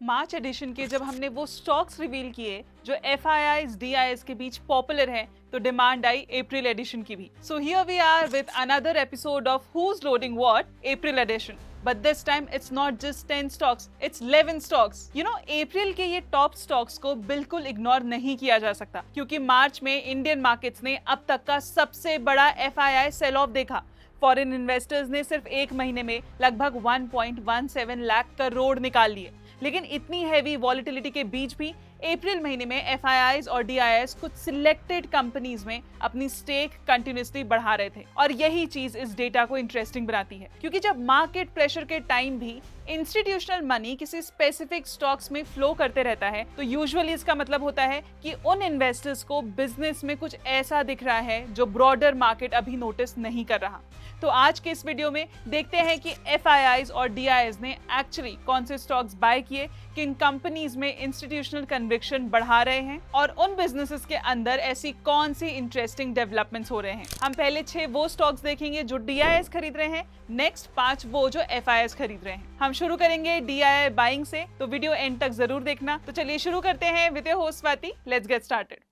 मार्च addition के जब हमने वो स्टॉक्स रिवील किए जो FIIs, DIs के बीच पॉपुलर हैं, तो डिमांड आई अप्रैल एडिशन की भी। So here we are with another episode of who's loading what, April edition. But this time it's not just 10 stocks, it's 11 stocks. अप्रैल के ये टॉप स्टॉक्स को बिल्कुल इग्नोर नहीं किया जा सकता, क्योंकि मार्च में इंडियन मार्केट्स ने अब तक का सबसे बड़ा FII सेल ऑफ देखा। फॉरेन इन्वेस्टर्स ने सिर्फ एक महीने में लगभग 1.17 लाख करोड़ निकाल लिए। लेकिन इतनी हैवी वॉलिटिलिटी के बीच भी अप्रैल महीने में FIIs और DIs कुछ सिलेक्टेड कंपनीज में अपनी स्टेक कंटिन्यूसली बढ़ा रहे थे, और यही चीज इस डेटा को इंटरेस्टिंग बनाती है, क्योंकि जब मार्केट प्रेशर के टाइम भी इंस्टीट्यूशनल मनी किसी स्पेसिफिक स्टॉक्स में फ्लो करते रहता है, तो यूजुअली इसका मतलब होता है कि उन इन्वेस्टर्स को बिजनेस में कुछ ऐसा दिख रहा है जो ब्रॉडर मार्केट अभी नोटिस नहीं कर रहा। तो आज के इस वीडियो में देखते हैं कि FIIs और DIs ने एक्चुअली कौन से स्टॉक्स बाय किए, किन कंपनीज में इंस्टीट्यूशनल कन्विक्शन बढ़ा रहे हैं, और उन बिजनेसेस के अंदर ऐसी कौन सी इंटरेस्टिंग डेवलपमेंट्स हो रहे हैं। हम पहले 6 वो स्टॉक्स देखेंगे जो DIs खरीद रहे हैं, नेक्स्ट 5 वो जो FIIs खरीद रहे हैं। हम शुरू करेंगे DII बाइंग से, तो वीडियो एंड तक जरूर देखना। तो चलिए शुरू करते हैं with your host Swati. Let's get started.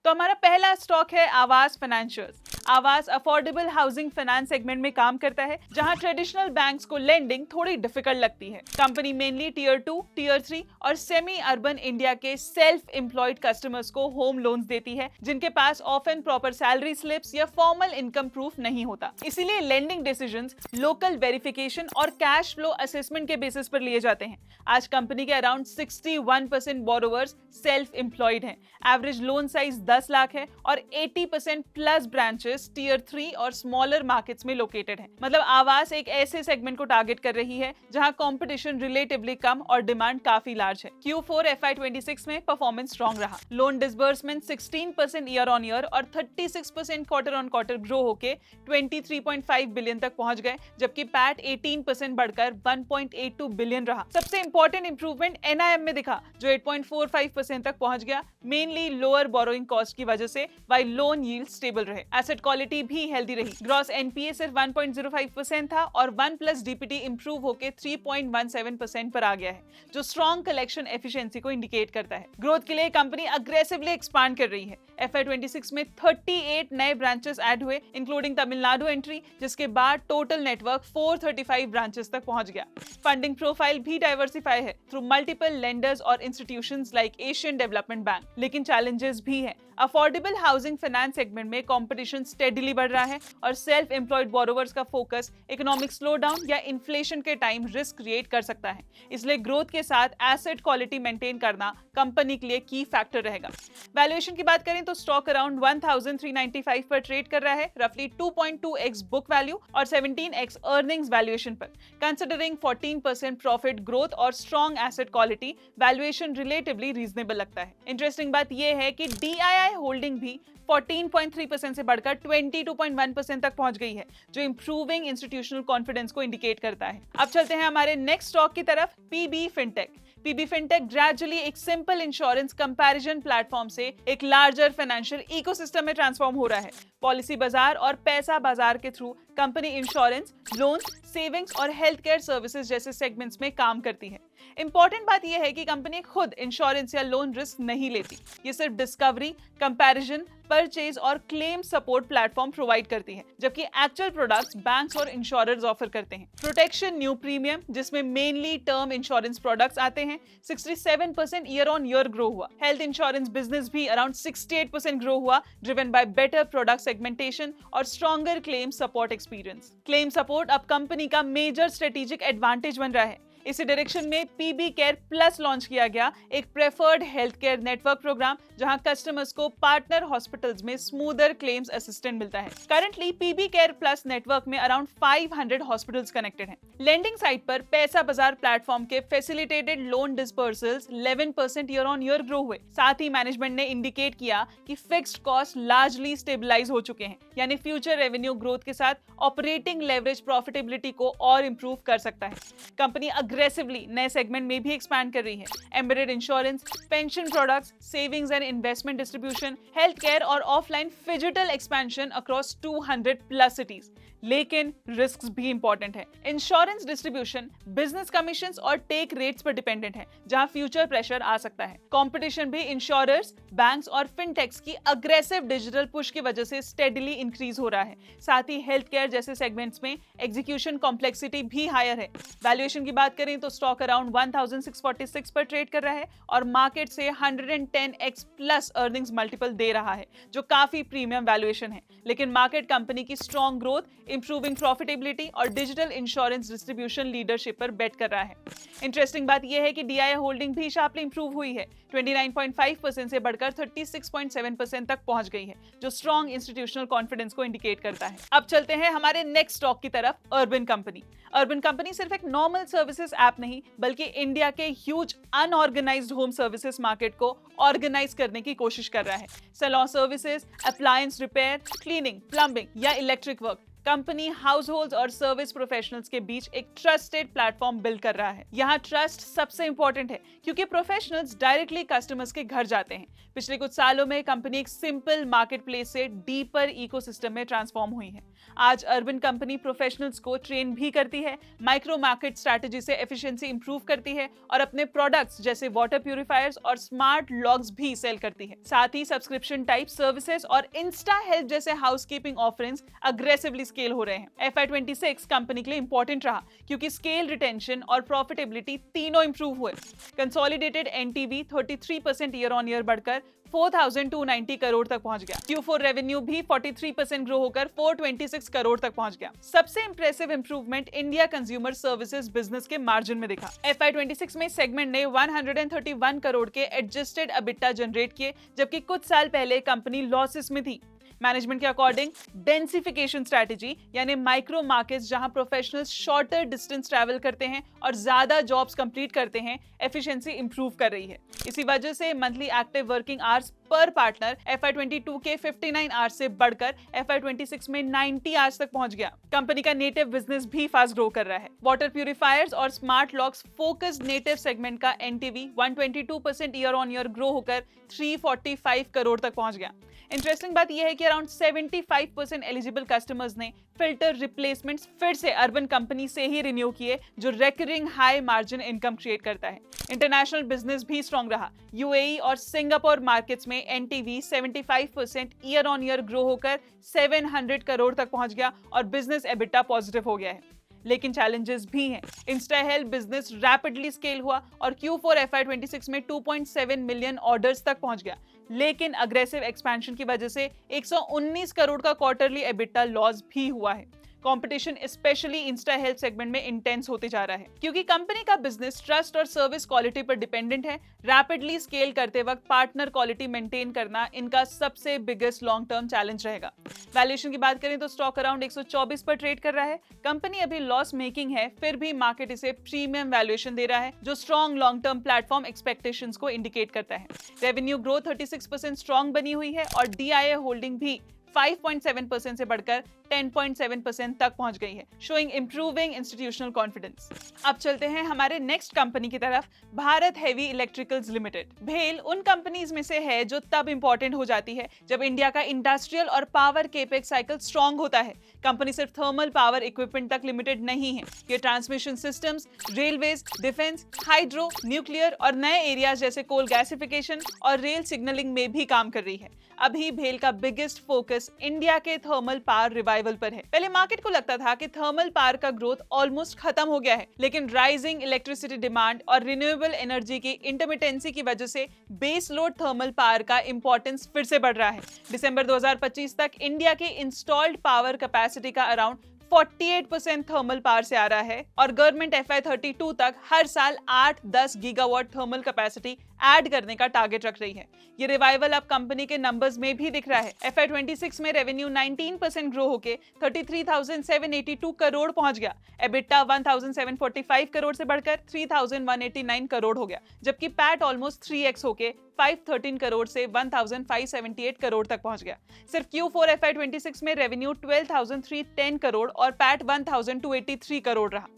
तो हमारा पहला स्टॉक है आवास फाइनेंशियर्स। आवास अफोर्डेबल हाउसिंग फाइनेंस सेगमेंट में काम करता है, जहां ट्रेडिशनल बैंक्स को लेंडिंग थोड़ी डिफिकल्ट लगती है। कंपनी मेनली टियर 2, टियर 3 और सेमी अर्बन इंडिया के सेल्फ एम्प्लॉयड कस्टमर्स को होम लोन्स देती है, जिनके पास ऑफन प्रॉपर सैलरी स्लिप्स या फॉर्मल इनकम प्रूफ नहीं होता। इसीलिए लेंडिंग डिसीजंस लोकल वेरिफिकेशन और कैश फ्लो असेसमेंट के बेसिस पर लिए जाते हैं। आज कंपनी के अराउंड 61% बोरोवर्स सेल्फ एम्प्लॉयड हैं। एवरेज लोन साइज 10 लाख है और 80% प्लस ब्रांचेस टियर 3 और स्मॉलर मार्केट्स में लोकेटेड हैं। मतलब आवास एक ऐसे सेगमेंट को टारगेट कर रही है जहां कंपटीशन रिलेटिवली कम और डिमांड काफी लार्ज है। Q4 FY26 में परफॉर्मेंस स्ट्रॉन्ग रहा। Loan disbursement 16% year on year और 36% क्वार्टर ऑन क्वार्टर ग्रो होके 23.5 बिलियन तक पहुंच गए, जबकि पैट 18% बढ़कर 1.82 बिलियन रहा। सबसे इंपॉर्टेंट इंप्रूवमेंट NIM में दिखा, जो 8.45% तक पहुंच गया, मेनली लोअर बोरोइंग कॉस्ट की वजह से, वाइल लोन यील्ड स्टेबल रहे। एसेट क्वालिटी भी हेल्दी रही। ग्रॉस NPA सिर्फ 1.05% था और 1+ DPD इंप्रूव होके 3.17% पर आ गया है, जो स्ट्रॉन्ग कलेक्शन एफिशिएंसी को इंडिकेट करता है। ग्रोथ के लिए कंपनी अग्रेसिवली एक्सपांड कर रही है। FY26 में 38 नए ब्रांचेस ऐड हुए, इंक्लूडिंग तमिलनाडु एंट्री, जिसके बाद टोटल नेटवर्क 435 ब्रांचेस तक पहुंच गया। फंडिंग प्रोफाइल भी डाइवर्सिफाई है थ्रू मल्टीपल लेंडर्स और institutions like Asian development bank. लेकिन चैलेंजेस भी हैं। अफोर्डेबल हाउसिंग फाइनेंस सेगमेंट में कंपटीशन स्टेडीली बढ़ रहा है, और सेल्फ एम्प्लॉयड बोरोवर्स का फोकस इकोनॉमिक स्लोडाउन या इन्फ्लेशन के टाइम रिस्क क्रिएट कर सकता है। इसलिए ग्रोथ के साथ एसेट क्वालिटी मेंटेन करना कंपनी के लिए की फैक्टर रहेगा। वैल्यूएशन की बात करें तो स्टॉक अराउंड 1395 पर ट्रेड कर रहा है, रफली 2.2x बुक वैल्यू और 17x अर्निंग्स वैल्यूएशन पर। कंसिडरिंग 14% प्रॉफिट ग्रोथ और strong asset quality, valuation relatively reasonable लगता है। इंटरेस्टिंग बात यह है कि DII होल्डिंग भी 14.3% से बढ़कर 22.1% तक पहुंच गई है, जो इंप्रूविंग इंस्टीट्यूशनल कॉन्फिडेंस को इंडिकेट करता है। अब चलते हैं हमारे नेक्स्ट स्टॉक की तरफ, PB fintech. PB fintech gradually एक सिंपल इंश्योरेंस कंपैरिजन प्लेटफॉर्म से एक लार्जर फाइनेंशियल इकोसिस्टम में ट्रांसफॉर्म हो रहा है। पॉलिसी बाजार और पैसा बाजार के through company insurance, loans, savings और हेल्थ केयर सर्विसेज जैसे सेगमेंट्स में काम करती है। इंपॉर्टेंट बात यह है कि कंपनी खुद इंश्योरेंस या लोन रिस्क नहीं लेती। ये सिर्फ डिस्कवरी, कंपैरिजन, परचेज और क्लेम सपोर्ट प्लेटफॉर्म प्रोवाइड करती है, जबकि एक्चुअल प्रोडक्ट्स बैंक्स और इंश्योरर्स ऑफर करते हैं। प्रोटेक्शन न्यू प्रीमियम, जिसमें मेनली टर्म इंश्योरेंस प्रोडक्ट्स आते हैं, 67% ईयर ऑन ईयर ग्रो हुआ। हेल्थ इंश्योरेंस बिजनेस भी अराउंड 68% ग्रो हुआ, driven by better product segmentation और stronger claim support experience. Claim support अब कंपनी का मेजर स्ट्रेटेजिक एडवांटेज बन रहा है। इसी डायरेक्शन में PB केयर प्लस लॉन्च किया गया, एक preferred health care network program, जहां कस्टमर्स को पार्टनर हॉस्पिटल्स में स्मूदर क्लेम्स असिस्टेंट मिलता है। Currently PB care plus network में अराउंड 500 हॉस्पिटल्स कनेक्टेड हैं। लेंडिंग साइड पर पैसा बाजार प्लेटफॉर्म के facilitated loan disbursals 11% year on year grow हुए। साथ ही मैनेजमेंट ने इंडिकेट किया कि फिक्स्ड कॉस्ट लार्जली स्टेबलाइज हो चुके हैं, यानी फ्यूचर रेवेन्यू ग्रोथ के साथ ऑपरेटिंग लेवरेज प्रॉफिटेबिलिटी को और इंप्रूव कर सकता है। कंपनी अग्रेसिवली नए सेगमेंट में भी एक्सपैंड कर रही है। Embedded insurance, pension products, savings and investment distribution, health care और offline phygital expansion across 200+ cities. लेकिन रिस्क्स भी इंपॉर्टेंट है। इंश्योरेंस डिस्ट्रीब्यूशन, बिजनेस कमीशंस और टेक रेट्स पर डिपेंडेंट है, जहां फ्यूचर प्रेशर आ सकता है। कंपटीशन भी इंश्योरर्स, बैंक्स और फिनटेक्स की अग्रेसिव डिजिटल पुश की वजह से स्टेडीली इंक्रीज हो रहा है। साथ ही हेल्थ केयर जैसे सेगमेंट्स में एग्जीक्यूशन कॉम्प्लेक्सिटी भी हायर है। वैल्यूएशन की बात करें तो स्टॉक अराउंड 1646 पर ट्रेड कर रहा है और मार्केट से 110x प्लस अर्निंग्स मल्टीपल दे रहा है, जो काफी प्रीमियम वैल्यूएशन है। लेकिन मार्केट कंपनी की स्ट्रॉन्ग ग्रोथ, इंप्रूविंग प्रॉफिटेबिलिटी और डिजिटल इंश्योरेंस डिस्ट्रीब्यूशन लीडरशिप पर बेट कर रहा है। इंटरेस्टिंग बात यह है कि डीआईए होल्डिंग भी शार्पली इंप्रूव हुई है, 29.5% से बढ़कर 36.7% तक पहुंच गई है, जो स्ट्रॉन्ग इंस्टीट्यूशनल कॉन्फिडेंस को इंडिकेट करता है। अब चलते हैं हमारे नेक्स्ट स्टॉक की तरफ, अर्बन कंपनी। अर्बन कंपनी सिर्फ एक नॉर्मल सर्विसेज ऐप नहीं, बल्कि इंडिया के huge unorganised home services market को ऑर्गेनाइज करने की कोशिश कर रहा है। Salon services, appliance repair, cleaning, plumbing या electric work, company household और सर्विस प्रोफेशनल्स के बीच एक ट्रस्टेड प्लेटफॉर्म बिल्ड कर रहा है। यहाँ ट्रस्ट सबसे इंपॉर्टेंट है, क्योंकि प्रोफेशनल्स डायरेक्टली कस्टमर्स के घर जाते हैं। पिछले कुछ सालों में कंपनी एक सिंपल मार्केट प्लेस से डीपर इकोसिस्टम में ट्रांसफॉर्म हुई है। आज अर्बन कंपनी प्रोफेशनल्स को ट्रेन भी करती है, माइक्रो मार्केट स्ट्रैटेजी से एफिशिएंसी इंप्रूव करती है और अपने प्रोडक्ट्स जैसे वाटर प्यूरिफायर्स और स्मार्ट लॉक्स भी सेल करती है। साथ ही सब्सक्रिप्शन टाइप सर्विसेज और इंस्टा हेल्प जैसे हाउसकीपिंग ऑफरिंग्स अग्रेसिवली स्केल हो रहे हैं। FY26 कंपनी के लिए इंपॉर्टेंट रहा, क्योंकि स्केल, रिटेंशन और प्रॉफिटेबिलिटी तीनों इंप्रूव हुए। Consolidated NTV 33% year on year बढ़कर 4,290 करोड़ तक पहुंच गया। Q4 रेवेन्यू भी 43% ग्रो होकर 426 करोड़ तक पहुंच गया। सबसे impressive improvement India consumer services business के मार्जिन में दिखा। FY26 में सेगमेंट ने 131 करोड़ के एडजस्टेड एबिटा जनरेट किए, जबकि कुछ साल पहले कंपनी लॉसेस में थी। मैनेजमेंट के अकॉर्डिंग डेंसिफिकेशन स्ट्रैटेजी, यानी माइक्रो मार्केट्स जहां प्रोफेशनल्स शॉर्टर डिस्टेंस ट्रैवल करते हैं और ज्यादा जॉब्स कंप्लीट करते हैं, एफिशिएंसी इंप्रूव कर रही है। इसी वजह से monthly active working hours per partner FY22 के 59 आवर्स से बढ़कर FY26 में 90 आवर्स तक पहुंच गया। कंपनी का नेटिव बिजनेस भी फास्ट ग्रो कर रहा है। वाटर प्यूरिफायर्स और smart locks focused native segment का NTV 122% year on year grow होकर 345 करोड़ तक पहुंच गया। इंटरेस्टिंग बात यह है कि अराउंड 75% एलिजिबल कस्टमर्स ने फिल्टर रिप्लेसमेंट्स फिर से अर्बन कंपनी से ही रिन्यू किए, जो recurring high margin income create करता है। इंटरनेशनल बिजनेस भी स्ट्रॉन्ग रहा। यूएई और सिंगापुर मार्केट्स में NTV 75% year on year grow होकर 700 करोड़ तक पहुंच गया और बिजनेस एबिटा पॉजिटिव हो गया है। लेकिन चैलेंजेस भी हैं। Insta help business rapidly scale हुआ और Q4 FY26 में 2.7 मिलियन ऑर्डर्स तक पहुंच गया, लेकिन अग्रेसिव एक्सपेंशन की वजह से 119 करोड़ का क्वार्टरली एबिटा लॉस भी हुआ है। Competition specially Insta health segment में इंटेंस होते जा रहा है, क्योंकि कंपनी का बिजनेस ट्रस्ट और सर्विस क्वालिटी पर डिपेंडेंट है। रैपिडली स्केल करते वक्त पार्टनर क्वालिटी मेंटेन करना इनका सबसे बिगेस्ट लॉन्ग टर्म चैलेंज रहेगा। वैल्यूएशन की बात करें तो स्टॉक अराउंड 124 पर ट्रेड कर रहा है। कंपनी अभी लॉस मेकिंग है, फिर भी मार्केट इसे प्रीमियम वैल्यूएशन दे रहा है, जो strong long term platform expectations को इंडिकेट करता है। रेवेन्यू ग्रोथ 36% स्ट्रॉन्ग बनी हुई है और डीआईए होल्डिंग भी 5.7% से बढ़कर 10.7% तक पहुंच गई है, शोइंग इंप्रूविंग इंस्टीट्यूशनल कॉन्फिडेंस। अब चलते हैं हमारे नेक्स्ट कंपनी की तरफ, भारत हेवी इलेक्ट्रिकल्स लिमिटेड। भेल उन कंपनीज में से है जो तब इंपॉर्टेंट हो जाती है जब इंडिया का इंडस्ट्रियल और पावर केपेक्स साइकिल स्ट्रॉन्ग होता है। कंपनी सिर्फ थर्मल पावर इक्विपमेंट तक लिमिटेड नहीं है, ये transmission systems, railways, defence, hydro, nuclear और नए एरियाज जैसे कोल गैसिफिकेशन और रेल सिग्नलिंग में भी काम कर रही है। अभी भेल का बिगेस्ट फोकस इंडिया के थर्मल पावर रिवाइवल पर है। पहले मार्केट को लगता था कि थर्मल पावर का ग्रोथ ऑलमोस्ट खत्म हो गया है, लेकिन राइजिंग इलेक्ट्रिसिटी डिमांड और रिन्यूएबल एनर्जी की इंटरमिटेंसी की वजह से बेस लोड थर्मल पावर का इंपॉर्टेंस फिर से बढ़ रहा है। दिसंबर 2025 तक इंडिया की इंस्टॉल्ड पावर कैपेसिटी का अराउंड 48% थर्मल पावर से आ रहा है और गवर्नमेंट FY32 तक हर साल 8-10 गीगावाट थर्मल कैपेसिटी ऐड करने का टारगेट रख रही है। ये रिवाइवल अब कंपनी के नंबर्स में भी दिख रहा है। FY26 में रेवेन्यू 19% ग्रो होके 33,782 करोड़ पहुंच गया। एबिटा 1,745 करोड़ से बढ़कर 3,189 करोड़ हो गया, जबकि पैट ऑलमोस्ट 3x होके 513 करोड़ से 1,578 करोड़ तक पहुंच गया। सिर्फ Q4 FY26 में रेवेन्यू 12,310 करोड़ और पैट 1,283 करोड़ रहा।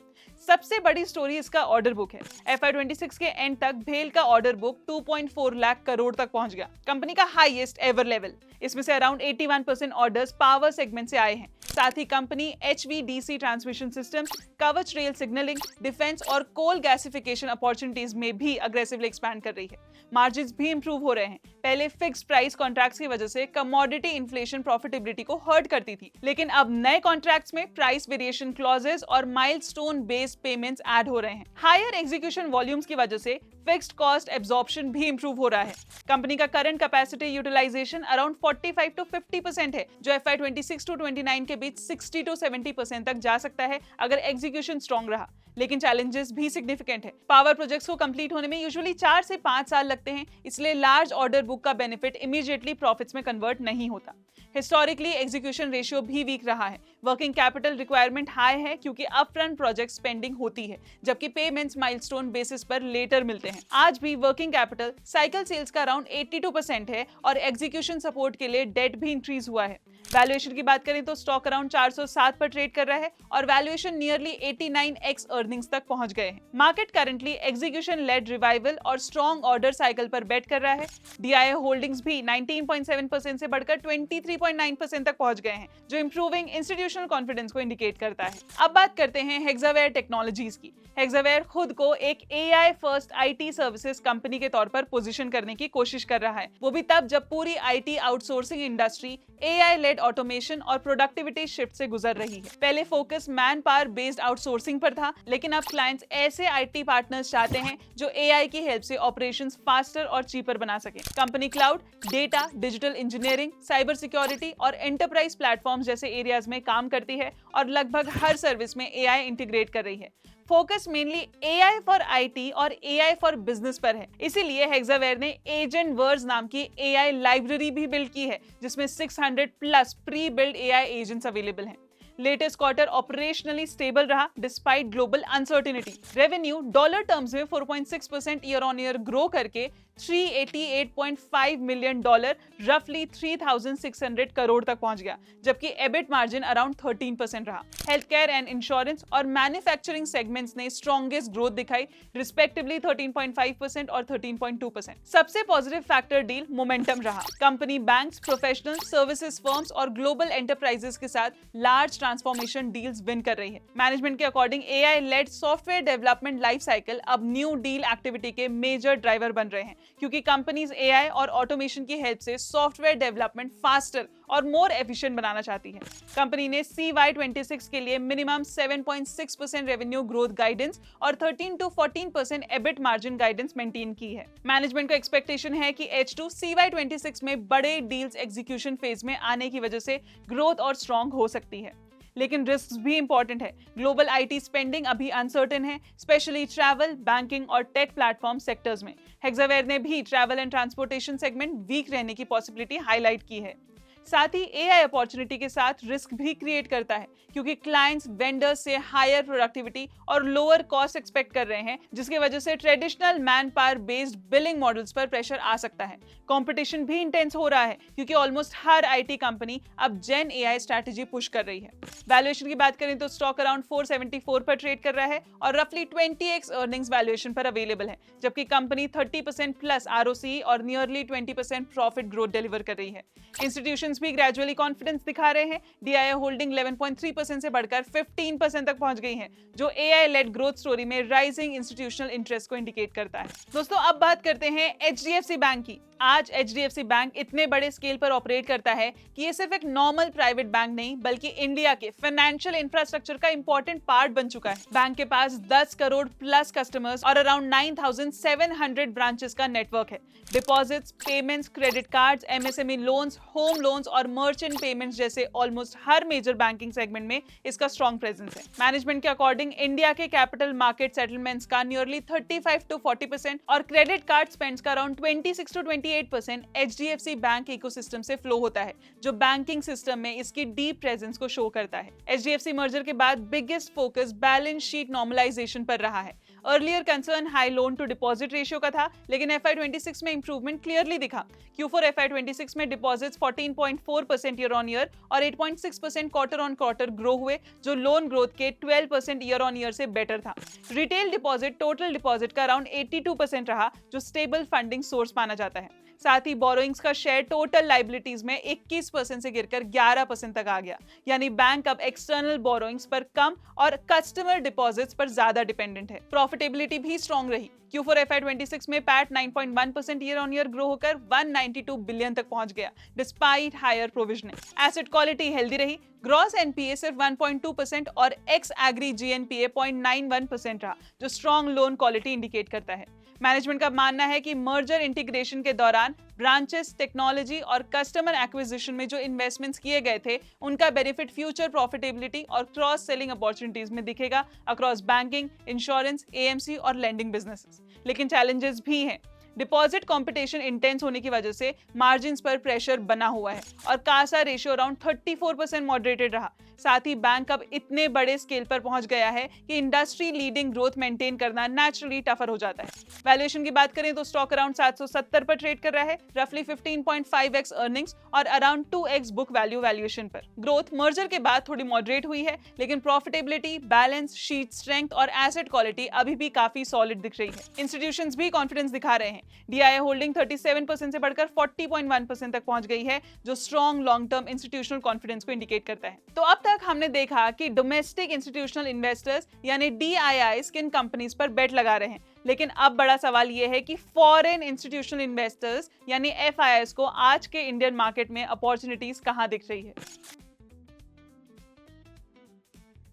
सबसे बड़ी स्टोरी इसका ऑर्डर बुक है। FY26 के एंड तक भेल का ऑर्डर बुक 2.4 लाख करोड़ तक पहुंच गया, कंपनी का हाईएस्ट एवर लेवल। इसमें से अराउंड 81% ऑर्डर्स पावर सेगमेंट से आए हैं। साथ ही कंपनी HVDC ट्रांसमिशन सिस्टम, कवच रेल सिग्नलिंग, डिफेंस और कोल गैसिफिकेशन अपॉर्चुनिटीज में भी अग्रेसिवली एक्सपैंड कर रही है। मार्जिन्स भी इंप्रूव हो रहे हैं। पहले फिक्स्ड प्राइस कॉन्ट्रैक्ट्स की वजह से कमोडिटी इन्फ्लेशन प्रॉफिटेबिलिटी को हर्ट करती थी, लेकिन अब नए कॉन्ट्रैक्ट्स में प्राइस वेरिएशन क्लॉजेस और माइलस्टोन बेस्ड पेमेंट्स ऐड हो रहे हैं। हायर एग्जीक्यूशन वॉल्यूम्स की वजह से फिक्स्ड कॉस्ट एब्जॉर्प्शन भी इंप्रूव हो रहा है। कंपनी का current capacity utilisation around 45 to 50% है, जो FY26 to 29 के बीच 60 to 70% तक जा सकता है अगर एग्जीक्यूशन स्ट्रॉन्ग रहा। लेकिन चैलेंजेस भी सिग्निफिकेंट है। पावर प्रोजेक्ट्स को कंप्लीट होने में यूजुअली 4 से 5 साल लगते हैं, इसलिए लार्ज ऑर्डर बुक का बेनिफिट इमीडिएटली प्रॉफिट्स में कन्वर्ट नहीं होता। हिस्टोरिकली एग्जीक्यूशन रेशियो भी वीक रहा है। वर्किंग कैपिटल रिक्वायरमेंट हाई है क्योंकि अपफ्रंट प्रोजेक्ट स्पेंडिंग होती है, जबकि पेमेंट्स माइलस्टोन बेसिस पर लेटर मिलते हैं। आज भी वर्किंग कैपिटल साइकिल सेल्स का अराउंड 82% है और एग्जीक्यूशन सपोर्ट के लिए डेट भी इंक्रीज हुआ है। वैल्यूएशन की बात करें तो स्टॉक अराउंड 407 पर ट्रेड कर रहा है और वैल्यूएशन नियरली 89x अर्निंग्स तक पहुंच गए हैं। Market currently execution led revival और स्ट्रॉन्ग ऑर्डर साइकिल पर बेट कर रहा है। DIA होल्डिंग्स भी 19.7% से बढ़कर 23.9% तक पहुंच गए हैं, जो इंप्रूविंग इंस्टीट्यूशनल कॉन्फिडेंस को इंडिकेट करता है। अब बात करते हैं हेक्सावेयर टेक्नोलॉजीज की। हेक्सावेयर खुद को एक AI first IT services company के तौर पर पोजीशन करने की कोशिश कर रहा है, वो भी तब जब पूरी IT outsourcing industry AI led automation और प्रोडक्टिविटी शिफ्ट से गुजर रही है। पहले focus man power based outsourcing पर था, लेकिन अब क्लाइंट्स ऐसे IT पार्टनर्स चाहते हैं जो AI की हेल्प से ऑपरेशंस फास्टर और चीपर बना सके। Company cloud, data, digital engineering, cyber security और एंटरप्राइज प्लेटफॉर्म्स जैसे एरियाज में काम करती है और लगभग हर सर्विस में AI इंटीग्रेट कर रही है। Focus mainly AI for IT और AI फॉर बिजनेस पर है। इसीलिए हेक्सावेयर ने एजेंट वर्स नाम की AI लाइब्रेरी भी बिल्ड की है, जिसमें 600+ pre build AI agents available हैं। लेटेस्ट क्वार्टर ऑपरेशनली स्टेबल रहा despite global uncertainty. Revenue dollar terms में 4.6% ईयर ऑन ईयर ग्रो करके $388.5 मिलियन, रफली 3,600 करोड़ तक पहुंच गया, जबकि एबिट मार्जिन अराउंड 13% रहा। हेल्थ केयर एंड इंश्योरेंस और मैन्युफैक्चरिंग सेगमेंट्स ने स्ट्रॉन्गेस्ट ग्रोथ दिखाई, रिस्पेक्टिवली 13.5% और 13.2%। सबसे पॉजिटिव फैक्टर डील मोमेंटम रहा। Company banks, professional services firms और ग्लोबल एंटरप्राइजेस के साथ लार्ज ट्रांसफॉर्मेशन डील्स विन कर रही है। मैनेजमेंट के according AI led software development life cycle अब न्यू डील एक्टिविटी के मेजर ड्राइवर बन रहे हैं, क्योंकि कंपनीज AI और ऑटोमेशन की हेल्प से सॉफ्टवेयर डेवलपमेंट फास्टर और मोर एफिशिएंट बनाना चाहती है। कंपनी ने CY26 के लिए मिनिमम 7.6% रेवेन्यू ग्रोथ गाइडेंस और 13 to 14% EBIT margin guidance maintain की है। मैनेजमेंट को एक्सपेक्टेशन है कि H2 CY26 में बड़े डील्स एग्जीक्यूशन फेज में आने की वजह से ग्रोथ और स्ट्रॉन्ग हो सकती है। लेकिन रिस्क भी इंपॉर्टेंट है। ग्लोबल IT स्पेंडिंग अभी अनसर्टेन है, स्पेशली ट्रैवल, बैंकिंग और टेक प्लेटफॉर्म सेक्टर्स में। हेक्सावेयर ने भी travel and transportation segment weak रहने की पॉसिबिलिटी हाईलाइट की है। साथ ही AI अपॉर्चुनिटी के साथ रिस्क भी क्रिएट करता है, क्योंकि क्लाइंट्स वेंडर्स से हायर प्रोडक्टिविटी और लोअर कॉस्ट एक्सपेक्ट कर रहे हैं, जिसकी वजह से traditional man power based billing models पर प्रेशर आ सकता है। कंपटीशन भी इंटेंस हो रहा है, क्योंकि ऑलमोस्ट हर IT कंपनी अब जेन AI स्ट्रैटेजी पुश कर रही है। वैल्यूएशन की बात करें तो स्टॉक अराउंड 474 पर ट्रेड कर रहा है और रफली 20x अर्निंग्स वैल्यूएशन पर अवेलेबल है, जबकि कंपनी 30%+ ROCE और नियरली 20% प्रॉफिट ग्रोथ डिलीवर कर रही है। इंस्टीट्यूशंस भी ग्रेजुअली कॉन्फिडेंस दिखा रहे हैं। DIA होल्डिंग 11.3% से बढ़कर 15% तक पहुंच गई है, जो AI लेड ग्रोथ स्टोरी में राइजिंग इंस्टीट्यूशनल इंटरेस्ट को इंडिकेट करता है। दोस्तों, अब बात करते हैं HDFC बैंक की। आज HDFC बैंक इतने बड़े स्केल पर ऑपरेट करता है कि ये सिर्फ एक नॉर्मल प्राइवेट बैंक नहीं, बल्कि इंडिया के फाइनेंशियल इंफ्रास्ट्रक्चर का इंपॉर्टेंट पार्ट बन चुका है। बैंक के पास 10 करोड़ प्लस कस्टमर्स और अराउंड 9,700 ब्रांचेस का नेटवर्क है। Deposits, payments, credit cards, MSME loans, home loans और मर्चेंट पेमेंट्स जैसे ऑलमोस्ट हर मेजर बैंकिंग सेगमेंट में इसका स्ट्रॉन्ग प्रेजेंस है। मैनेजमेंट के अकॉर्डिंग इंडिया के कैपिटल मार्केट सेटलमेंट्स का नियरली 35 to 40% और क्रेडिट कार्ड स्पेंड्स का around 26 to 98% HDFC bank ecosystem से फ्लो होता है, जो बैंकिंग सिस्टम में इसकी डीप प्रेजेंस को शो करता है। HDFC मर्जर के बाद biggest focus balance sheet normalisation पर रहा है। Earlier concern high loan to deposit ratio का था, लेकिन FY26 में इंप्रूवमेंट क्लियरली दिखा। Q4 FY26 में डिपॉजिट्स 14.4% ईयर ऑन ईयर और 8.6% क्वार्टर ऑन क्वार्टर ग्रो हुए, जो लोन ग्रोथ के 12% ईयर ऑन ईयर से बेटर था। रिटेल डिपॉजिट टोटल डिपॉजिट का अराउंड 82% रहा, जो स्टेबल फंडिंग सोर्स माना जाता है। साथ ही बोरोइंग्स का शेयर टोटल लाइबिलिटीज में 21% से गिरकर 11% तक आ गया, यानी बैंक अब एक्सटर्नल बोरोइंग्स पर कम और कस्टमर डिपॉजिट्स पर ज्यादा डिपेंडेंट है। प्रॉफिटेबिलिटी भी स्ट्रॉन्ग रही। Q4 FY26 में PAT 9.1% year on year grow होकर 192 बिलियन तक पहुंच गया, despite higher provisioning. Asset quality healthy रही। ग्रॉस एनपीए सिर्फ 1.2% और एक्स एग्री जीएनपीए 0.91% रहा, जो स्ट्रॉन्ग लोन क्वालिटी इंडिकेट करता है। मैनेजमेंट का मानना है कि मर्जर इंटीग्रेशन के दौरान ब्रांचेस, टेक्नोलॉजी और कस्टमर एक्विजिशन में जो इन्वेस्टमेंट्स किए गए थे, उनका बेनिफिट फ्यूचर प्रॉफिटेबिलिटी और क्रॉस सेलिंग अपॉर्चुनिटीज में दिखेगा अक्रॉस बैंकिंग, इंश्योरेंस, एएमसी और लेंडिंग बिजनेसेस। लेकिन चैलेंजेस भी हैं। डिपॉजिट कंपटीशन इंटेंस होने की वजह से मार्जिन्स पर प्रेशर बना हुआ है और कासा रेशियो अराउंड 34% मॉडरेटेड रहा। साथ ही बैंक अब इतने बड़े स्केल पर पहुंच गया है कि इंडस्ट्री लीडिंग ग्रोथ मेंटेन करना नेचुरली टफर हो जाता है। वैल्यूएशन की बात करें तो स्टॉक अराउंड 770 पर ट्रेड कर रहा है, रफली 15.5x अर्निंग्स और around 2x book value valuation पर। ग्रोथ मर्जर के बाद थोड़ी मॉडरेट हुई है, लेकिन प्रॉफिटेबिलिटी, बैलेंस शीट स्ट्रेंथ और एसेट क्वालिटी अभी भी काफी सॉलिड दिख रही है। इंस्टीट्यूशंस भी कॉन्फिडेंस दिखा रहे हैं। DIA होल्डिंग 37% से बढ़कर 40.1% तक पहुंच गई है, जो strong long term institutional confidence को इंडिकेट करता है। तो अब तक हमने देखा कि डोमेस्टिक इंस्टीट्यूशनल इन्वेस्टर्स यानी DIIs किन कंपनीज पर बेट लगा रहे हैं, लेकिन अब बड़ा सवाल यह है कि फॉरेन इंस्टीट्यूशनल इन्वेस्टर्स यानी FIIs को आज के इंडियन मार्केट में अपॉर्चुनिटीज कहां दिख रही है।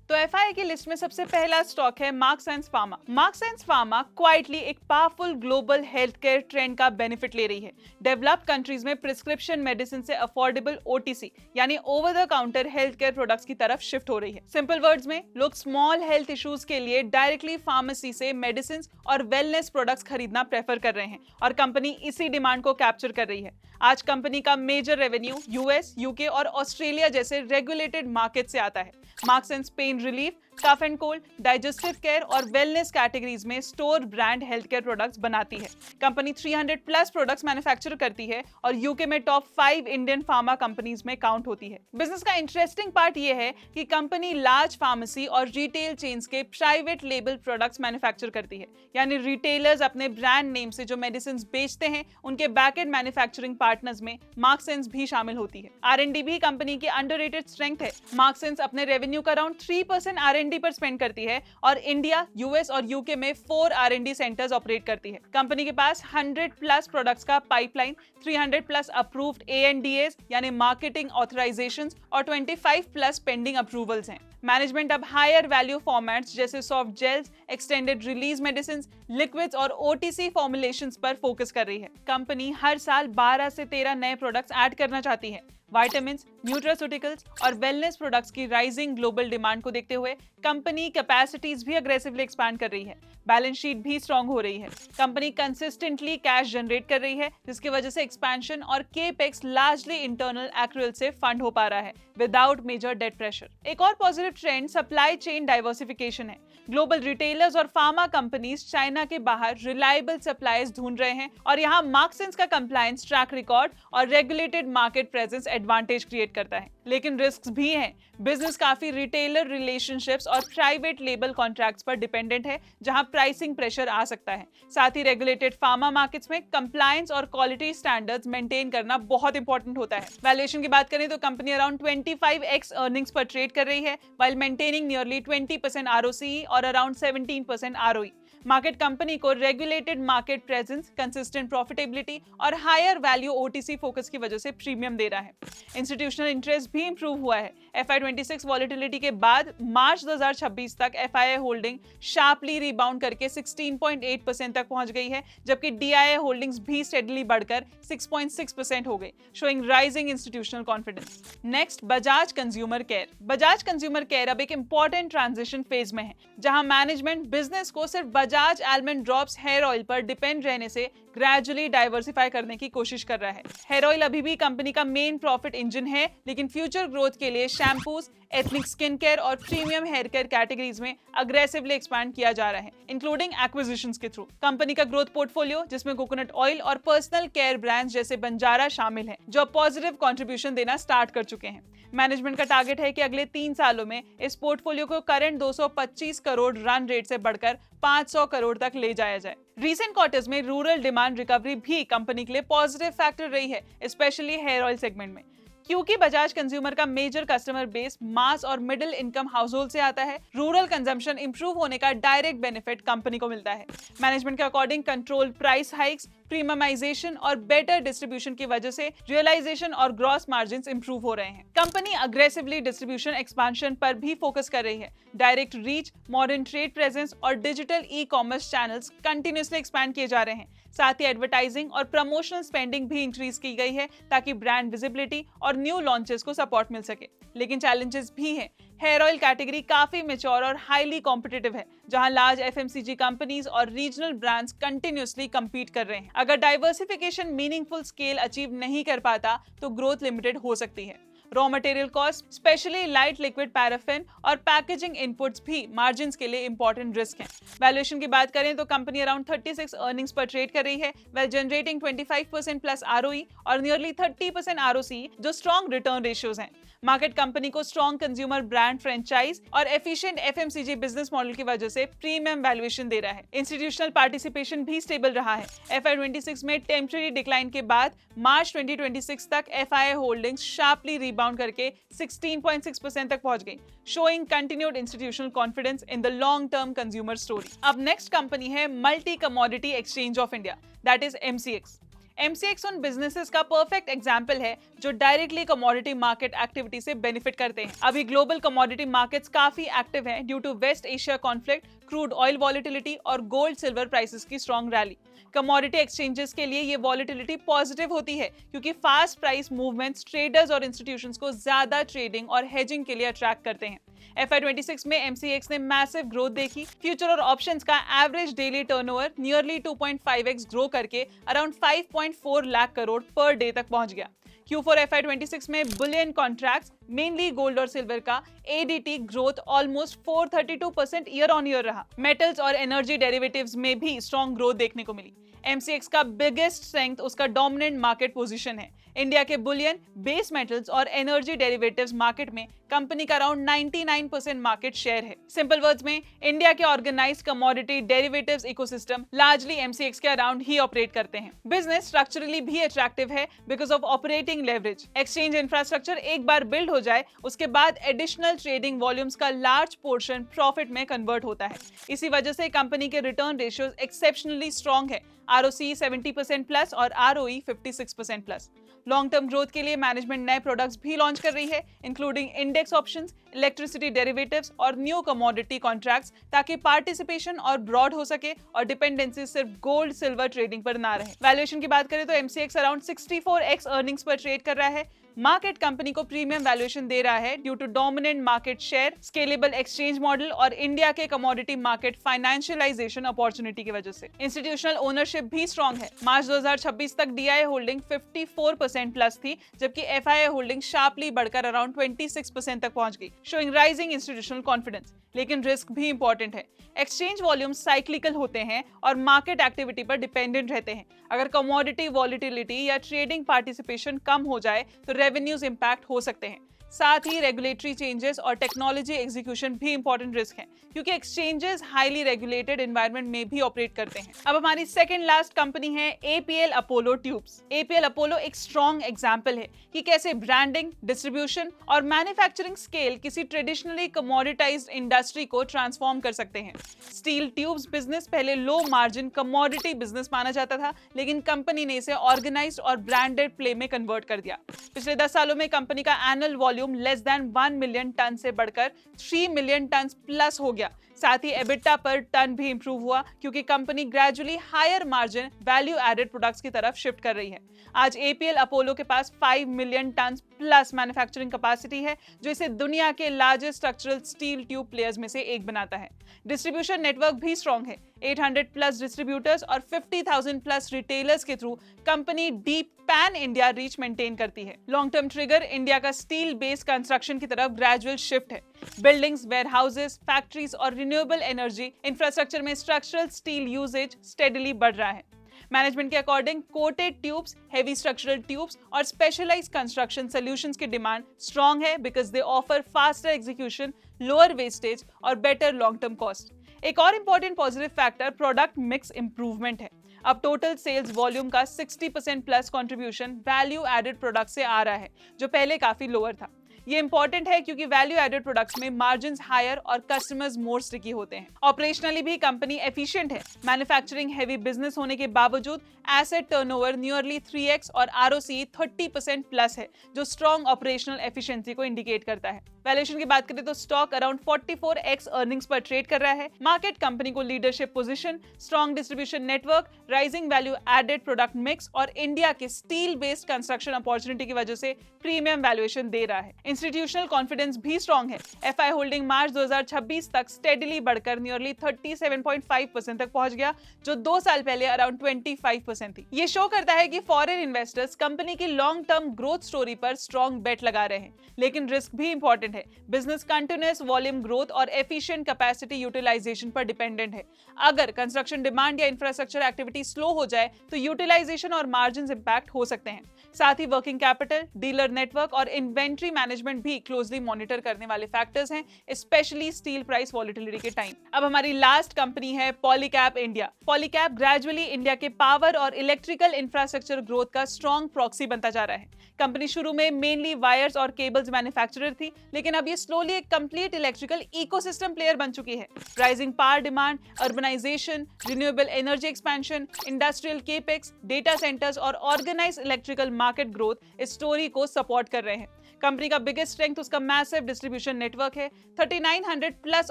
तो FII की लिस्ट में सबसे पहला स्टॉक है marks and Pharma. Marks and Pharma quietly एक powerful global health care trend का बेनिफिट ले रही है। डेवलप्ड कंट्रीज में प्रिस्क्रिप्शन मेडिसिन से अफोर्डेबल OTC यानी over the counter health care products की तरफ शिफ्ट हो रही है। सिंपल वर्ड्स में लोग स्मॉल हेल्थ इश्यूज के लिए डायरेक्टली फार्मेसी से मेडिसिन और वेलनेस प्रोडक्ट्स खरीदना प्रेफर कर रहे हैं और कंपनी इसी डिमांड को कैप्चर कर रही है। आज कंपनी का मेजर रेवेन्यू US, UK और ऑस्ट्रेलिया जैसे रेगुलेटेड मार्केट से आता है। Marks and pain relief, cough and cold, digestive care और वेलनेस कैटेगरीज में store brand health care products बनाती है। कंपनी 300 प्लस प्रोडक्ट्स मैन्युफैक्चर करती है और यूके में टॉप 5 इंडियन फार्मा कंपनीज में काउंट होती है। बिजनेस का इंटरेस्टिंग पार्ट ये है कि कंपनी लार्ज फार्मेसी और रिटेल चेन्स के प्राइवेट लेबल प्रोडक्ट्स मैन्युफैक्चर करती है, यानी रिटेलर्स अपने ब्रांड नेम से जो मेडिसिन बेचते हैं उनके बैकएंड मैन्युफैक्चरिंग पार्टनर्स में मार्क्सेंस भी शामिल होती है। R&D भी कंपनी की अंडररेटेड स्ट्रेंथ है। मार्क्सेंस अपने रेवेन्यू का अराउंड 3% R&D पर स्पेंड करती है और इंडिया, US और UK में 4 R&D सेंटर्स ऑपरेट करती है। कंपनी के पास 100 प्लस प्रोडक्ट्स का पाइपलाइन, 300 प्लस अप्रूव्ड ANDAs यानी मार्केटिंग ऑथराइजेशंस और 25 प्लस पेंडिंग अप्रूवल्स हैं। मैनेजमेंट अब हायर वैल्यू फॉर्मेट्स जैसे soft gels, extended release medicine, liquids और OTC फॉर्मुलेशंस पर फोकस कर रही है। कंपनी हर साल 12 से 13 नए प्रोडक्ट्स ऐड करना चाहती है। विटामिन्स, न्यूट्रास्यूटिकल्स और वेलनेस प्रोडक्ट्स की राइजिंग ग्लोबल डिमांड को देखते हुए कंपनी कैपेसिटीज भी अग्रेसिवली एक्सपैंड कर रही है। बैलेंस शीट भी स्ट्रांग हो रही है। कंपनी कंसिस्टेंटली कैश जनरेट कर रही है, जिसकी वजह से एक्सपेंशन और केपेक्स लार्जली इंटरनल एक्रूअल से फंड हो पा रहा है विदाउट मेजर डेट प्रेशर। एक और positive trend supply chain diversification है। ग्लोबल रिटेलर्स और फार्मा कंपनीज चाइना के बाहर रिलायबल सप्लायर्स ढूंढ रहे हैं और यहाँ मार्क्सेंस का कंप्लायंस ट्रैक रिकॉर्ड और regulated market presence advantage create करता है। लेकिन रिस्क भी हैं। बिजनेस काफी रिटेलर रिलेशनशिप्स और प्राइवेट लेबल कॉन्ट्रैक्ट्स पर डिपेंडेंट है, जहां प्राइसिंग प्रेशर आ सकता है। साथ ही रेगुलेटेड फार्मा मार्केट्स में कंप्लायंस और क्वालिटी स्टैंडर्ड्स मेंटेन करना बहुत इंपॉर्टेंट होता है। वैल्यूएशन की बात करें तो कंपनी अराउंड 25x अर्निंग्स पर ट्रेड कर रही है, व्हाइल मेंटेनिंग नियरली 20% ROCE और अराउंड 17% ROE। मार्केट कंपनी को regulated market presence, consistent profitability और हायर वैल्यू OTC फोकस की वजह से प्रीमियम दे रहा है। इंस्टीट्यूशनल इंटरेस्ट भी इंप्रूव हुआ है। FY26 वॉलेटिलिटी के बाद मार्च 2026 तक FII होल्डिंग शार्पली रिबाउंड करके 16.8% तक पहुंच गई है, जबकि DIA होल्डिंग्स भी स्टेडली बढ़कर 6.6% हो गई, showing rising institutional confidence. Next, Bajaj consumer care. Bajaj consumer care अब एक इंपॉर्टेंट ट्रांजिशन फेज में है, जहां मैनेजमेंट बिजनेस को सिर्फ Bajaj Bajaj almond drops hair oil पर डिपेंड रहने से ग्रेजुअली डाइवर्सिफाई करने की कोशिश कर रहा है। हेयर ऑयल अभी भी कंपनी का मेन प्रॉफिट इंजन है, लेकिन फ्यूचर ग्रोथ के लिए शैम्पूज, एथनिक स्किन केयर और प्रीमियम हेयर केयर कैटेगरीज में अग्रेसिवली एक्सपैंड किया जा रहा है, इंक्लूडिंग एक्विजिशंस के थ्रू। कंपनी का ग्रोथ पोर्टफोलियो, जिसमें कोकोनट ऑयल और पर्सनल केयर ब्रांड्स जैसे बंजारा शामिल हैं, जो पॉजिटिव कंट्रीब्यूशन देना स्टार्ट कर चुके हैं। मैनेजमेंट का टारगेट है कि अगले 3 सालों में इस पोर्टफोलियो को करंट 225 करोड़ रन रेट से बढ़कर 500 करोड़ तक ले जाया जाए। रीसेंट क्वार्टर्स में रूरल डिमांड रिकवरी भी कंपनी के लिए पॉजिटिव फैक्टर रही है, स्पेशली हेयर ऑयल सेगमेंट में। क्योंकि बजाज कंज्यूमर का मेजर कस्टमर बेस मास और मिडिल इनकम हाउसहोल्ड से आता है, रूरल कंजम्पशन इंप्रूव होने का डायरेक्ट बेनिफिट कंपनी को मिलता है। मैनेजमेंट के according control price hikes, premiumisation और बेटर डिस्ट्रीब्यूशन की वजह से रियलाइजेशन और ग्रॉस मार्जिन्स इंप्रूव हो रहे हैं। कंपनी अग्रेसिवली डिस्ट्रीब्यूशन एक्सपेंशन पर भी फोकस कर रही है। Direct reach, modern trade presence और digital e-commerce channels continuously expand किए जा रहे हैं। साथ ही एडवर्टाइजिंग और प्रमोशनल स्पेंडिंग भी इंक्रीज की गई है ताकि ब्रांड विजिबिलिटी और न्यू लॉन्चेस को सपोर्ट मिल सके। लेकिन चैलेंजेस भी हैं। हेयर ऑयल कैटेगरी काफी मैच्योर और हाईली कॉम्पिटिटिव है, जहां लार्ज एफएमसीजी कंपनीज और रीजनल ब्रांड्स कंटिन्यूअसली compete कर रहे हैं। अगर डाइवर्सिफिकेशन मीनिंगफुल स्केल अचीव नहीं कर पाता तो ग्रोथ लिमिटेड हो सकती है। Raw material cost, specially light liquid paraffin और पैकेजिंग इनपुट्स भी मार्जिन्स के लिए इंपॉर्टेंट रिस्क हैं। वैल्यूएशन की बात करें तो कंपनी अराउंड 36 अर्निंग्स पर ट्रेड कर रही है, वेल जनरेटिंग 25% प्लस आरओई और नियरली 30% आरओसी, जो स्ट्रॉन्ग रिटर्न रेशियोज हैं। मार्केट कंपनी को स्ट्रॉन्ग कंज्यूमर ब्रांड फ्रेंचाइज और एफिशिएंट एफएमसीजी बिजनेस मॉडल की वजह से प्रीमियम वैल्यूएशन दे रहा है। इंस्टीट्यूशनल पार्टिसिपेशन भी स्टेबल रहा है। FY26 में टेम्पररी डिक्लाइन के बाद मार्च 2026 तक एफआईआई होल्डिंग्स शार्पली रिबाउंड करके 16.6% तक पहुंच गई, showing continued institutional confidence in the long term consumer story. अब नेक्स्ट कंपनी है multi commodity exchange of India, that is MCX। MCX उन बिजनेसेस का परफेक्ट एग्जाम्पल है जो डायरेक्टली कमोडिटी मार्केट एक्टिविटी से बेनिफिट करते हैं। अभी ग्लोबल कमोडिटी मार्केट्स काफी एक्टिव हैं due to West Asia conflict, crude oil volatility और गोल्ड सिल्वर प्राइसेस की स्ट्रॉन्ग रैली। कमोडिटी एक्सचेंजेस के लिए ये वॉलिटिलिटी पॉजिटिव होती है, क्योंकि फास्ट प्राइस मूवमेंट्स ट्रेडर्स और इंस्टीट्यूशंस को ज्यादा ट्रेडिंग और हेजिंग के लिए अट्रैक्ट करते हैं। FY26 में MCX ने मैसिव ग्रोथ देखी। फ्यूचर और ऑप्शंस का average daily turnover nearly 2.5x grow करके around 5.4 lakh crore per day तक पहुंच गया। Q4 FY26 में बुलियन कॉन्ट्रैक्ट्स, मेनली गोल्ड और सिल्वर का ADT growth almost 432% year on year रहा। मेटल्स और एनर्जी डेरिवेटिव्स में भी स्ट्रॉन्ग ग्रोथ देखने को मिली। MCX का बिगेस्ट स्ट्रेंथ उसका डोमिनेंट मार्केट पोजीशन है। इंडिया के बुलियन, बेस मेटल्स और एनर्जी डेरिवेटिव्स मार्केट में कंपनी का अराउंड 99% मार्केट शेयर है। सिंपल वर्ड्स में, इंडिया के organised commodity derivatives ecosystem largely MCX के अराउंड ही ऑपरेट करते हैं। बिजनेस स्ट्रक्चरली भी अट्रैक्टिव है because of operating leverage. Exchange infrastructure एक बार बिल्ड हो जाए, उसके बाद एडिशनल ट्रेडिंग वॉल्यूम्स का लार्ज पोर्शन प्रॉफिट में कन्वर्ट होता है। इसी वजह से कंपनी के रिटर्न रेशियोज एक्सेप्शनली स्ट्रॉन्ग है, ROC 70% प्लस और ROE 56% plus. Long term growth के लिए मैनेजमेंट नए प्रोडक्ट्स भी लॉन्च कर रही है, including index options, electricity derivatives और न्यू कमोडिटी कॉन्ट्रैक्ट्स, ताकि पार्टिसिपेशन और ब्रॉड हो सके और डिपेंडेंसी सिर्फ गोल्ड सिल्वर ट्रेडिंग पर ना रहे। वैल्यूएशन की बात करें तो MCX अराउंड 64x अर्निंग्स पर ट्रेड कर रहा है। मार्केट कंपनी को प्रीमियम वैल्यूएशन दे रहा है due to dominant market share, scalable exchange model और इंडिया के कमोडिटी मार्केट फाइनेंशियलाइजेशन अपॉर्चुनिटी की वजह से। इंस्टीट्यूशनल ओनरशिप भी स्ट्रॉन्ग है। मार्च 2026 तक DI होल्डिंग 54% प्लस थी, जबकि FII होल्डिंग शार्पली बढ़कर अराउंड 26% तक पहुंच गई, शोइंग राइजिंग इंस्टीट्यूशनल कॉन्फिडेंस। लेकिन रिस्क भी इंपॉर्टेंट है। एक्सचेंज वॉल्यूम साइक्लिकल होते हैं और मार्केट एक्टिविटी पर डिपेंडेंट रहते हैं। अगर कमोडिटी वॉलिटिलिटी या ट्रेडिंग पार्टिसिपेशन कम हो जाए तो रेवेन्यूज इंपैक्ट हो सकते हैं। साथ ही रेगुलेटरी चेंजेस और टेक्नोलॉजी एग्जीक्यूशन भी इंपॉर्टेंट रिस्क हैं, क्योंकि एक्सचेंजेस हाईली रेगुलेटेड एनवायरनमेंट में भी ऑपरेट करते हैं। अब हमारी सेकंड लास्ट कंपनी है APL Apollo tubes. APL Apollo एक स्ट्रॉन्ग एग्जांपल है कि कैसे ब्रांडिंग, डिस्ट्रीब्यूशन और मैन्युफैक्चरिंग स्केल किसी ट्रेडिशनली कमोडिटाइज्ड इंडस्ट्री को ट्रांसफॉर्म कर सकते हैं। स्टील ट्यूब्स बिजनेस पहले लो मार्जिन कमोडिटी बिजनेस माना जाता था, लेकिन कंपनी ने इसे ऑर्गेनाइज्ड और ब्रांडेड प्ले में कन्वर्ट कर दिया। पिछले 10 सालों में कंपनी का annual volume less than 1 million tonne से बढ़कर 3 मिलियन टन प्लस हो गया, साथ ही एबिटा पर टन भी इंप्रूव हुआ क्योंकि company gradually higher margin value added products की तरफ शिफ्ट कर रही है। आज एपीएल अपोलो के पास 5 million tonne plus manufacturing capacity है, जो इसे दुनिया के largest structural steel tube players में से एक बनाता है। डिस्ट्रीब्यूशन नेटवर्क भी स्ट्रॉन्ग है। 800 प्लस डिस्ट्रीब्यूटर्स और 50,000 प्लस रिटेलर्स के through company deep pan India reach maintain करती है। लॉन्ग टर्म ट्रिगर इंडिया का स्टील बेस्ड कंस्ट्रक्शन की तरफ ग्रेजुअल शिफ्ट है। बिल्डिंग्स, वेयरहाउसेस, फैक्ट्रीज और रिन्यूएबल एनर्जी इंफ्रास्ट्रक्चर में स्ट्रक्चरल स्टील यूजेज स्टेडली बढ़ रहा है। मैनेजमेंट के according coated tubes, heavy structural tubes और स्पेशलाइज्ड कंस्ट्रक्शन सॉल्यूशंस की डिमांड स्ट्रॉन्ग है because they offer faster execution, lower wastage और बेटर लॉन्ग टर्म कॉस्ट। एक और important positive factor product mix improvement है। अब टोटल सेल्स वॉल्यूम का 60% plus contribution value added product से आ रहा है, जो पहले काफी लोअर था। ये इंपॉर्टेंट है क्योंकि वैल्यू एडेड प्रोडक्ट्स में मार्जिन्स हायर और कस्टमर्स मोर स्टिकी होते हैं। ऑपरेशनली भी कंपनी एफिशिएंट है। मैन्युफैक्चरिंग हेवी बिजनेस होने के बावजूद एसेट टर्नओवर नियरली 3x और आरओसी 30% प्लस है, जो स्ट्रॉन्ग ऑपरेशनल एफिशिएंसी को इंडिकेट करता है। वैल्यूएशन की बात करें तो स्टॉक अराउंड 44x अर्निंग्स पर ट्रेड कर रहा है। मार्केट कंपनी को leadership position, strong distribution network, rising value added product mix और इंडिया के स्टील बेस्ड कंस्ट्रक्शन अपॉर्चुनिटी की वजह से प्रीमियम वैल्यूएशन दे रहा है। इंस्टीट्यूशनल कॉन्फिडेंस भी स्ट्रॉन्ग है। एफआई होल्डिंग मार्च 2026 तक स्टेडीली बढ़कर नियरली 37.5% तक पहुंच गया, जो 2 साल पहले अराउंड 25% थी। ये शो करता है कि फॉरेन इन्वेस्टर्स कंपनी की लॉन्ग टर्म ग्रोथ स्टोरी पर स्ट्रॉन्ग बेट लगा रहे हैं, लेकिन रिस्क भी इंपॉर्टेंट है। बिजनेस कंटिन्यूअस वॉल्यूम ग्रोथ और एफिशिएंट कैपेसिटी यूटिलाइजेशन पर डिपेंडेंट है। अगर कंस्ट्रक्शन डिमांड या इंफ्रास्ट्रक्चर एक्टिविटी स्लो हो जाए तो यूटिलाइजेशन और मार्जिन्स इंपैक्ट हो सकते हैं। साथ ही वर्किंग कैपिटल, डीलर नेटवर्क और इन्वेंट्री मैनेजमेंट भी क्लोजली मॉनिटर करने वाले फैक्टर्स हैं, स्पेशली स्टील प्राइस वॉलिटिलिटी के टाइम। अब हमारी लास्ट कंपनी है Polycab India. Polycab gradually India के पावर और इलेक्ट्रिकल इंफ्रास्ट्रक्चर ग्रोथ का स्ट्रॉन्ग प्रॉक्सी बनता जा रहा है। कंपनी शुरू में मेनली वायर्स और केबल्स मैन्युफैक्चरर थी, लेकिन अब ये स्लोली एक कंप्लीट इलेक्ट्रिकल इकोसिस्टम प्लेयर बन चुकी है। Rising power demand, urbanisation, renewable energy expansion, industrial capex, data centres और ऑर्गेनाइज्ड इलेक्ट्रिकल मार्केट ग्रोथ इस स्टोरी को सपोर्ट कर रहे हैं। कंपनी का बिगेस्ट स्ट्रेंथ उसका मैसिव डिस्ट्रीब्यूशन नेटवर्क है। 3900 प्लस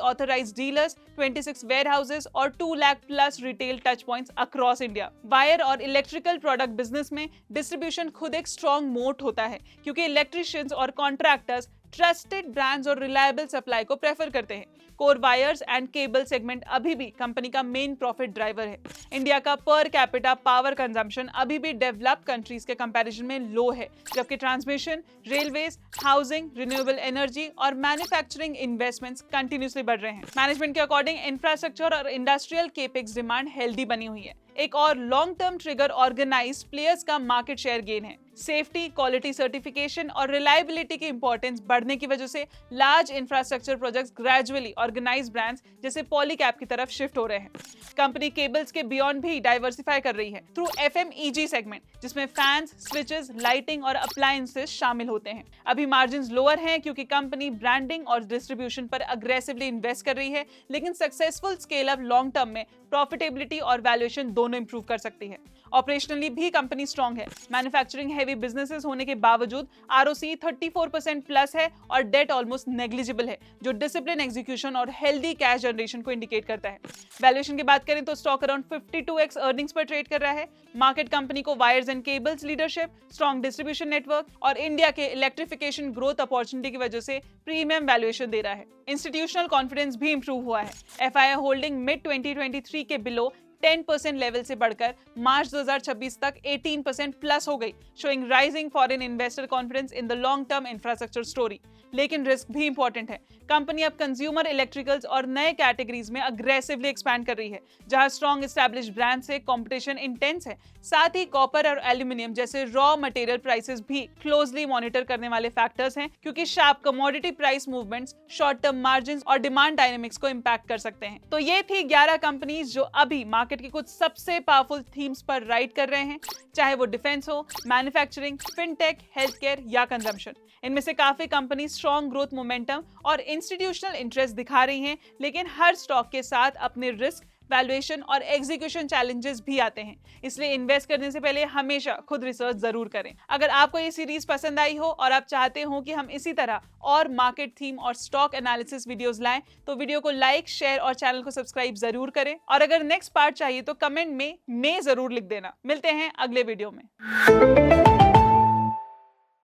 ऑथराइज्ड डीलर्स, 26 वेयरहाउसेस और 2 lakh plus retail touch points across India. Wire और इलेक्ट्रिकल प्रोडक्ट बिजनेस में डिस्ट्रीब्यूशन खुद एक स्ट्रॉन्ग मोट होता है, क्योंकि इलेक्ट्रिशियंस और कॉन्ट्रैक्टर्स ट्रस्टेड ब्रांड्स और रिलायबल सप्लाई को प्रेफर करते हैं। Core wires and cable segment अभी भी कंपनी का मेन प्रॉफिट ड्राइवर है। इंडिया का पर कैपिटा पावर कंजम्पशन अभी भी डेवलप्ड कंट्रीज के कंपैरिजन में लो है, जबकि transmission, railways, housing, renewable energy और मैन्युफैक्चरिंग इन्वेस्टमेंट्स कंटिन्यूअसली बढ़ रहे हैं। मैनेजमेंट के अकॉर्डिंग इंफ्रास्ट्रक्चर और इंडस्ट्रियल केपेक्स डिमांड हेल्दी बनी हुई है। एक और long term trigger organised players का मार्केट शेयर गेन है। सेफ्टी, क्वालिटी सर्टिफिकेशन और रिलायबिलिटी की इंपॉर्टेंस बढ़ने की वजह से large infrastructure projects gradually organised brands जैसे पॉलीकैब की तरफ शिफ्ट हो रहे हैं। कंपनी केबल्स के बियॉन्ड भी डाइवर्सिफाई कर रही है थ्रू एफएमईजी सेगमेंट, जिसमें फैंस, स्विचेस, लाइटिंग और अप्लायंसेस शामिल होते हैं। अभी मार्जिन्स लोअर हैं क्योंकि कंपनी ब्रांडिंग और डिस्ट्रीब्यूशन पर अग्रेसिवली इन्वेस्ट कर रही है, लेकिन successful scale up long term में प्रॉफिटेबिलिटी और वैल्यूएशन दोनों इंप्रूव कर सकती है। ऑपरेशनली भी कंपनी स्ट्रॉन्ग है। मैन्युफैक्चरिंग हेवी बिजनेसेस होने के बावजूद आरओसी 34% प्लस है और डेट ऑलमोस्ट नेग्लिजिबल है, जो डिसिप्लिन एग्जीक्यूशन और हेल्दी कैश जनरेशन को इंडिकेट करता है। वैल्यूएशन की बात करें तो स्टॉक अराउंड 52x अर्निंग्स पर ट्रेड कर रहा है। मार्केट कंपनी को wires and cables leadership, strong distribution network और इंडिया के इलेक्ट्रिफिकेशन ग्रोथ अपॉर्चुनिटी की वजह से प्रीमियम वैल्यूएशन दे रहा है। इंस्टीट्यूशनल कॉन्फिडेंस भी इंप्रूव हुआ है। एफआईआई होल्डिंग मिड 2023 के बिलो 10% लेवल से बढ़कर मार्च 2026 तक 18% प्लस हो गई, showing rising foreign investor confidence in the long term infrastructure story. लेकिन रिस्क भी इंपॉर्टेंट है। कंपनी अब कंज्यूमर इलेक्ट्रिकल्स और नए कैटेगरीज में अग्रेसिवली एक्सपैंड कर रही है, जहां स्ट्रॉन्ग एस्टैब्लिश्ड ब्रांड से कंपटीशन इंटेंस है। साथ ही कॉपर और एल्यूमिनियम जैसे रॉ मटेरियल प्राइसेस भी क्लोजली मॉनिटर करने वाले फैक्टर्स हैं, क्योंकि sharp commodity price movements short term margin और डिमांड डायनेमिक्स को इंपैक्ट कर सकते हैं। तो ये थी 11 कंपनीज जो अभी मार्केट की कुछ सबसे पावरफुल थीम्स पर राइड कर रहे हैं, चाहे वो डिफेंस हो, मैन्युफैक्चरिंग, फिनटेक, हेल्थ केयर या कंजम्पशन। इनमें से काफी कंपनी स्ट्रॉन्ग ग्रोथ मोमेंटम और इंस्टीट्यूशनल इंटरेस्ट दिखा रही हैं, लेकिन हर स्टॉक के साथ अपने रिस्क, वैल्यूएशन और एग्जीक्यूशन चैलेंजेस भी आते हैं, इसलिए इन्वेस्ट करने से पहले हमेशा खुद रिसर्च जरूर करें। अगर आपको ये सीरीज पसंद आई हो और आप चाहते हो कि हम इसी तरह और मार्केट थीम और स्टॉक एनालिसिस वीडियोस लाएं, तो वीडियो को लाइक, शेयर और चैनल को सब्सक्राइब जरूर करें। और अगर नेक्स्ट पार्ट चाहिए तो कमेंट में मैं जरूर लिख देना। मिलते हैं अगले वीडियो में।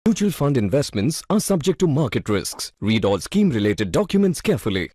Mutual fund investments are subject to market risks. Read all scheme-related documents carefully.